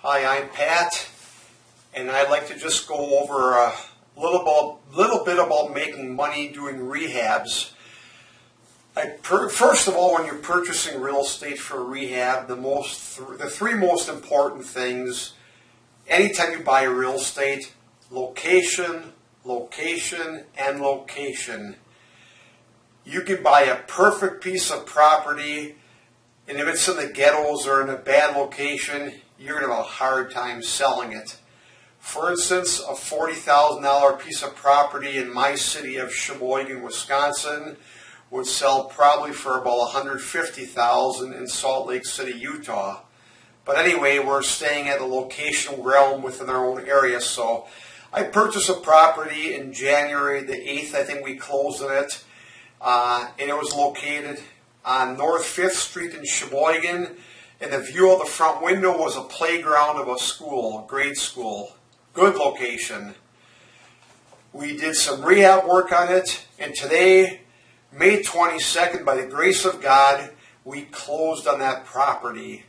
Hi, I'm Pat, and I'd like to just go over a little bit about making money doing rehabs. First of all, when you're purchasing real estate for a rehab, the three most important things anytime you buy real estate: location, location, and location. You can buy a perfect piece of property, and if it's in the ghettos or in a bad location, you're going to have a hard time selling it. For instance, a $40,000 piece of property in my city of Sheboygan, Wisconsin would sell probably for about $150,000 in Salt Lake City, Utah. But anyway, we're staying at the locational realm within our own area. So I purchased a property in January the 8th. I think we closed on it. And it was located on North 5th Street in Sheboygan. And the view of the front window was a playground of a school, a grade school. Good location. We did some rehab work on it, and today, May 22nd, by the grace of God, we closed on that property.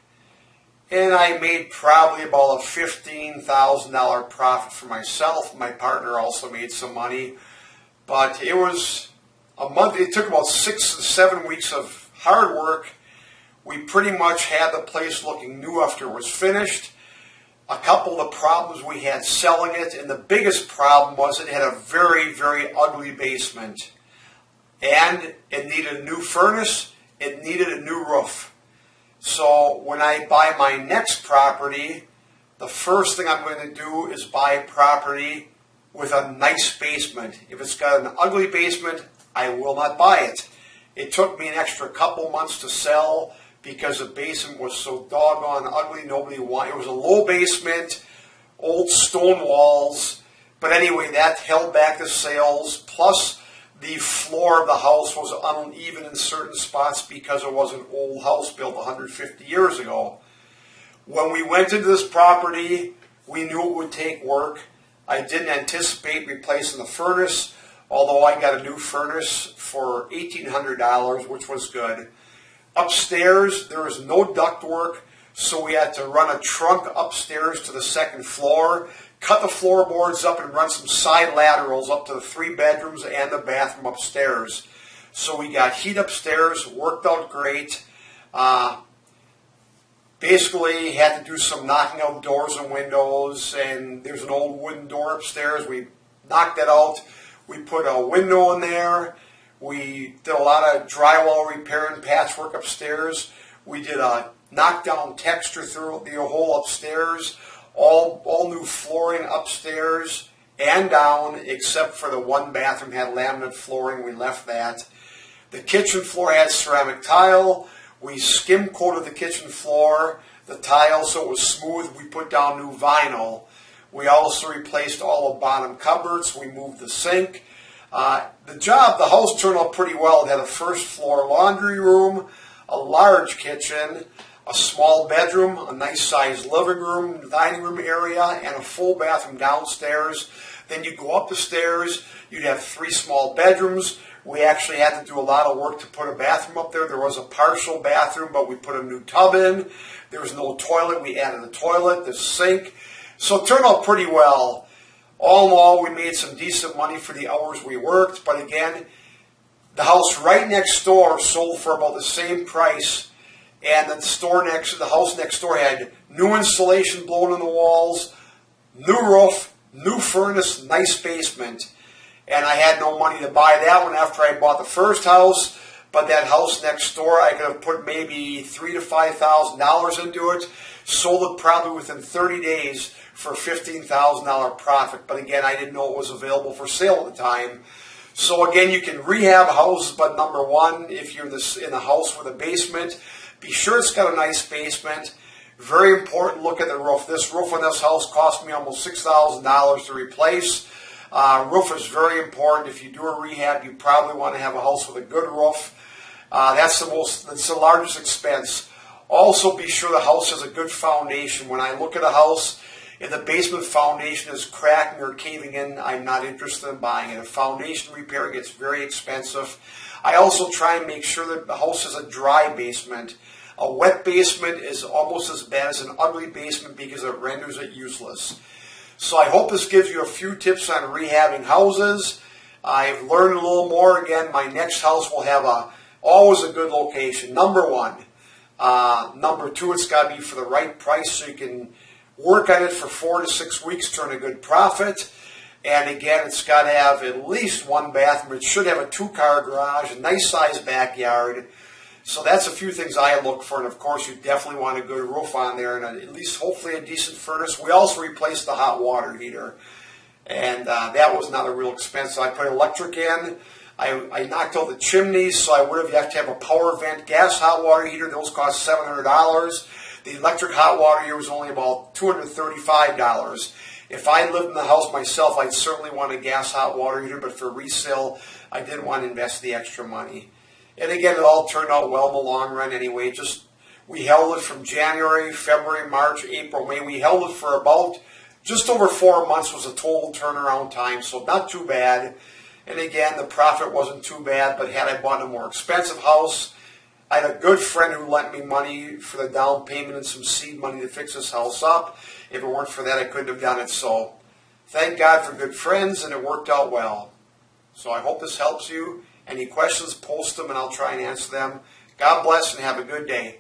And I made probably about a $15,000 profit for myself. My partner also made some money. But it was a month, it took about 6 to 7 weeks of hard work. We pretty much had the place looking new after it was finished. A couple of the problems we had selling it, and the biggest problem was it had a very, very ugly basement. And it needed a new furnace, it needed a new roof. So when I buy my next property, the first thing I'm going to do is buy a property with a nice basement. If it's got an ugly basement, I will not buy it. It took me an extra couple months to sell because the basement was so doggone ugly. Nobody wanted it. Was a low basement, old stone walls. But anyway, that held back the sales. Plus, the floor of the house was uneven in certain spots because it was an old house built 150 years ago. When we went into this property, we knew it would take work. I didn't anticipate replacing the furnace, although I got a new furnace for $1,800, which was good. Upstairs, there was no ductwork, so we had to run a trunk upstairs to the second floor, cut the floorboards up, and run some side laterals up to the 3 bedrooms and the bathroom upstairs. So we got heat upstairs, worked out great. Basically, had to do some knocking out doors and windows, and there's an old wooden door upstairs. We knocked that out. We put a window in there. We did a lot of drywall repair and patchwork upstairs. We did a knockdown texture through the whole upstairs. All new flooring upstairs and down, except for the one bathroom had laminate flooring. We left that. The kitchen floor had ceramic tile. We skim coated the kitchen floor, the tile, so it was smooth. We put down new vinyl. We also replaced all the bottom cupboards. We moved the sink. The house turned out pretty well. It had a first floor laundry room, a large kitchen, a small bedroom, a nice sized living room, dining room area, and a full bathroom downstairs. Then you go up the stairs, you'd have 3 small bedrooms. We actually had to do a lot of work to put a bathroom up there. There was a partial bathroom, but we put a new tub in. There was no toilet. We added a toilet, the sink. So it turned out pretty well. All in all, we made some decent money for the hours we worked. But again, the house right next door sold for about the same price. And the house next door had new insulation blown in the walls, new roof, new furnace, nice basement. And I had no money to buy that one after I bought the first house. But that house next door, I could have put maybe $3,000 to $5,000 into it. Sold it probably within 30 days for a $15,000 profit. But again, I didn't know it was available for sale at the time. So again, you can rehab houses, but number one, if you're in a house with a basement, be sure it's got a nice basement. Very important, look at the roof. This roof on this house cost me almost $6,000 to replace. Roof is very important. If you do a rehab, you probably want to have a house with a good roof. That's the largest expense. Also, be sure the house has a good foundation. When I look at a house, if the basement foundation is cracking or caving in, I'm not interested in buying it. A foundation repair gets very expensive. I also try and make sure that the house has a dry basement. A wet basement is almost as bad as an ugly basement because it renders it useless. So I hope this gives you a few tips on rehabbing houses. I've learned a little more. Again, my next house will have always a good location, number one. Number two, it's got to be for the right price so you can work on it for 4 to 6 weeks, turn a good profit. And again, it's got to have at least one bathroom. It should have a 2-car garage, a nice sized backyard. So that's a few things I look for. And of course, you definitely want a good roof on there and at least hopefully a decent furnace. We also replaced the hot water heater. And that was not a real expense. So I put electric in. I knocked out the chimneys, so I would have to have a power vent gas hot water heater. Those cost $700. The electric hot water heater was only about $235. If I lived in the house myself, I'd certainly want a gas hot water heater, but for resale, I didn't want to invest the extra money. And again, it all turned out well in the long run anyway. We held it from January, February, March, April, May. We held it for about just over 4 months was a total turnaround time, so not too bad. And again, the profit wasn't too bad, but had I bought a more expensive house, I had a good friend who lent me money for the down payment and some seed money to fix this house up. If it weren't for that, I couldn't have done it. So thank God for good friends, and it worked out well. So I hope this helps you. Any questions, post them, and I'll try and answer them. God bless and have a good day.